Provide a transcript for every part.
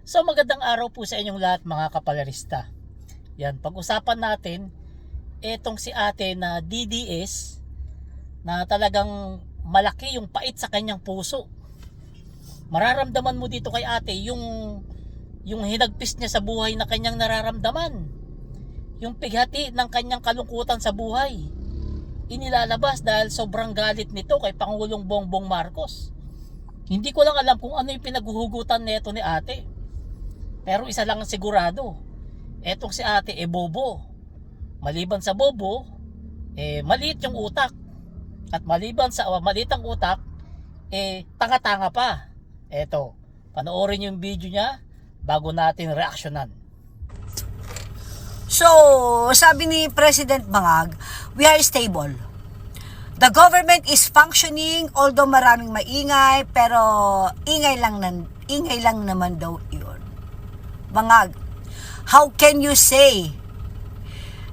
So magandang araw po sa inyong lahat mga kapalarista. Yan, pag-usapan natin etong si ate na DDS na talagang malaki yung pait sa kanyang puso. Mararamdaman mo dito kay ate yung hinagpis niya sa buhay na kanyang nararamdaman. Yung pighati ng kanyang kalungkutan sa buhay. Inilalabas dahil sobrang galit nito kay Pangulong Bongbong Marcos. Hindi ko lang alam kung ano yung pinaghuhugutan nito ni ate. Pero isa lang ang sigurado, etong si ate bobo. Maliban sa bobo, maliit yung utak. At maliban sa maliit ang utak, tanga-tanga pa. Eto, panoorin yung video niya bago natin reaksyonan. So, sabi ni President Bangag, we are stable. The government is functioning, although maraming maingay, pero ingay lang naman daw yun. Bangag, how can you say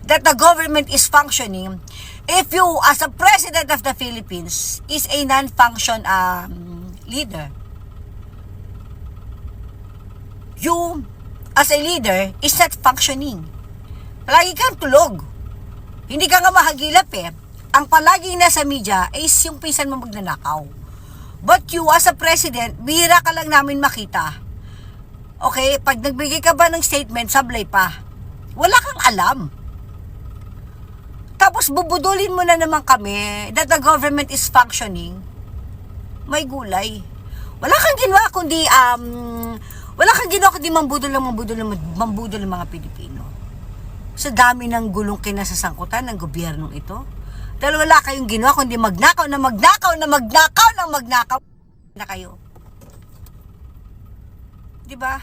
that the government is functioning if you, as a president of the Philippines, is a non-function leader? You, as a leader, is not functioning. Palagi kang tulog. Hindi ka nga mahagilap eh. Ang palagi nasa media is yung pinsan mo magnanakaw. But you, as a president, bihira ka lang namin makita. Okay, pag nagbigay ka ba ng statement, sablay pa. Wala kang alam. Tapos bubudulin mo na naman kami that the government is functioning. May gulay. Wala kang ginawa kundi mambudol ng mga Pilipino. Sa dami ng gulong kinasasangkutan ng gobyernong ito. Dahil wala kayong ginawa kundi magnakaw na kayo. Diba?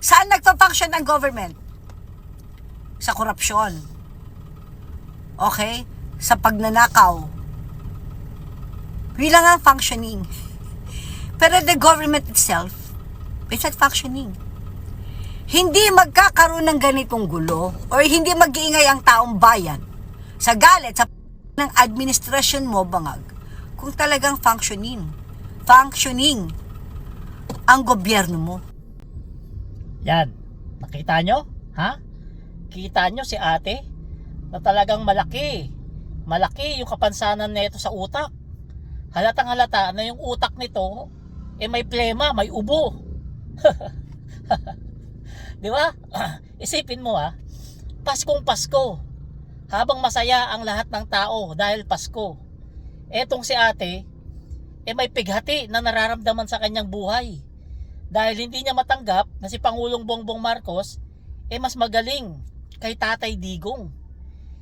Saan nagpa-function ang government? Sa korupsyon. Okay? Sa pagnanakaw. Bilang ang functioning. Pero the government itself is not functioning. Hindi magkakaroon ng ganitong gulo or hindi mag-iingay ang taong bayan sa galit sa ng administrasyon mo, Bangag, kung talagang functioning ang gobyerno mo. Yan, nakita nyo? Ha? Kita nyo si ate na talagang malaki yung kapansanan nito sa utak. Halatang halata na yung utak nito may plema, may ubo. Di ba? Isipin mo Paskong Pasko. Habang masaya ang lahat ng tao dahil Pasko. Etong si ate may pighati na nararamdaman sa kanyang buhay. Dahil hindi niya matanggap na si Pangulong Bongbong Marcos mas magaling kay Tatay Digong.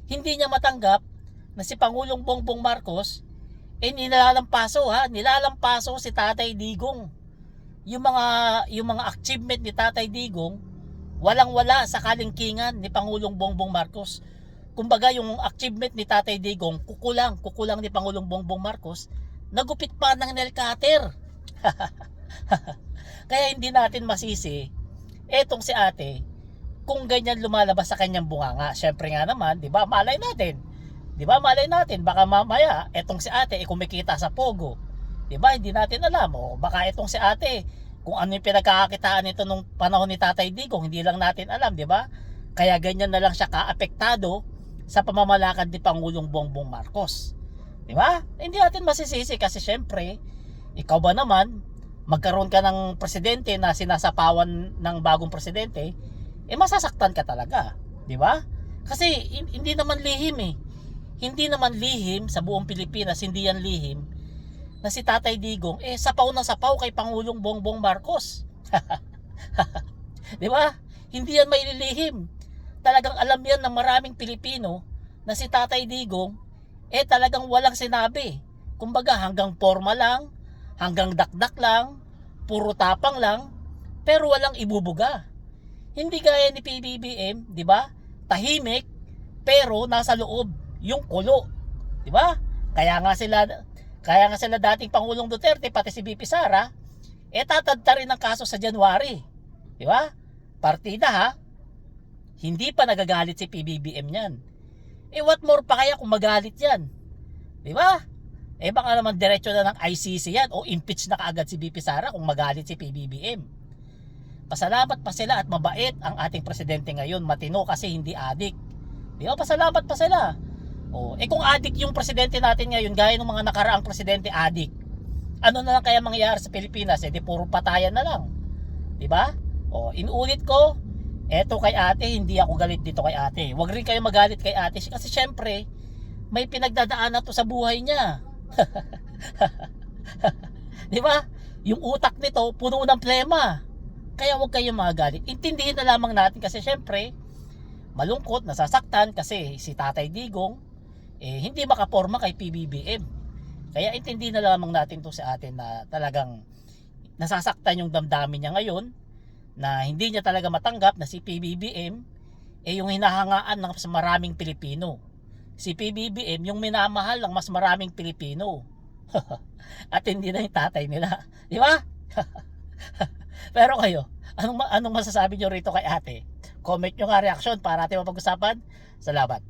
Hindi niya matanggap na si Pangulong Bongbong Marcos nilalampaso si Tatay Digong. Yung mga achievement ni Tatay Digong walang-wala sa kalingkingan ni Pangulong Bongbong Marcos. Kumbaga yung achievement ni Tatay Digong kukulang ni Pangulong Bongbong Marcos, nagupit pa ng nail cutter. Kaya hindi natin masisi etong si ate kung ganyan lumalabas sa kanyang bunganga. Syempre nga naman, 'di ba? Malay natin. Baka mamaya etong si ate kumikita sa Pogo. 'Di ba? Hindi natin alam. Baka etong si ate kung ano yung pinagkakakitaan nito nung panahon ni Tatay Digong, hindi lang natin alam, 'di ba? Kaya ganyan na lang siya kaapektado sa pamamalakad ni Pangulong Bongbong Marcos. 'Di ba? Hindi natin masisisi kasi syempre, ikaw ba naman magkaroon ka ng presidente na sinasapawan ng bagong presidente, masasaktan ka talaga, 'di ba? Kasi hindi naman lihim Hindi naman lihim sa buong Pilipinas, hindi yan lihim na si Tatay Digong sapaw na sapaw kay Pangulong Bongbong Marcos. 'Di ba? Hindi yan maililihim. Talagang alam yan ng maraming Pilipino na si Tatay Digong talagang walang sinabi. Kumbaga hanggang forma lang, hanggang dakdak lang, puro tapang lang, pero walang ibubuga. Hindi gaya ni PBBM, 'di ba? Tahimik pero nasa loob yung kulo, 'di ba? Kaya nga sila dating Pangulong Duterte pati si BP Sara tatadta rin ng kaso sa January. 'Di ba? Partida Hindi pa nagagalit si PBBM niyan. What more pa kaya kung magalit yan? 'Di ba? Baka naman diretso na ng ICC yan o impeach na kaagad si BP Sara kung magalit si PBBM. Pasalamat pa sila at mabait ang ating presidente ngayon. Matino kasi hindi adik. Di ba? Pasalamat pa sila. Kung adik yung presidente natin ngayon, gaya ng mga nakaraang presidente adik, ano na lang kaya mangyayari sa Pilipinas? Di puro patayan na lang. Di ba? Inuulit ko, eto kay ate, hindi ako galit dito kay ate. Huwag rin kayo magalit kay ate kasi syempre, may pinagdadaanan to sa buhay niya. Di ba? Yung utak nito, puno ng plema. Kaya huwag kayong magalit. Intindihin na lamang natin kasi syempre, malungkot, nasasaktan kasi si Tatay Digong, hindi makaporma kay PBBM. Kaya intindihin na lamang natin to sa atin na talagang nasasaktan yung damdamin niya ngayon, na hindi niya talaga matanggap na si PBBM yung hinahangaan ng mas maraming Pilipino. Si PBBM yung minamahal ng mas maraming Pilipino. At hindi na yung tatay nila. Di ba? Pero kayo, anong masasabi nyo rito kay ate? Comment nyo nga reaksyon para natin mapag-usapan. Salamat.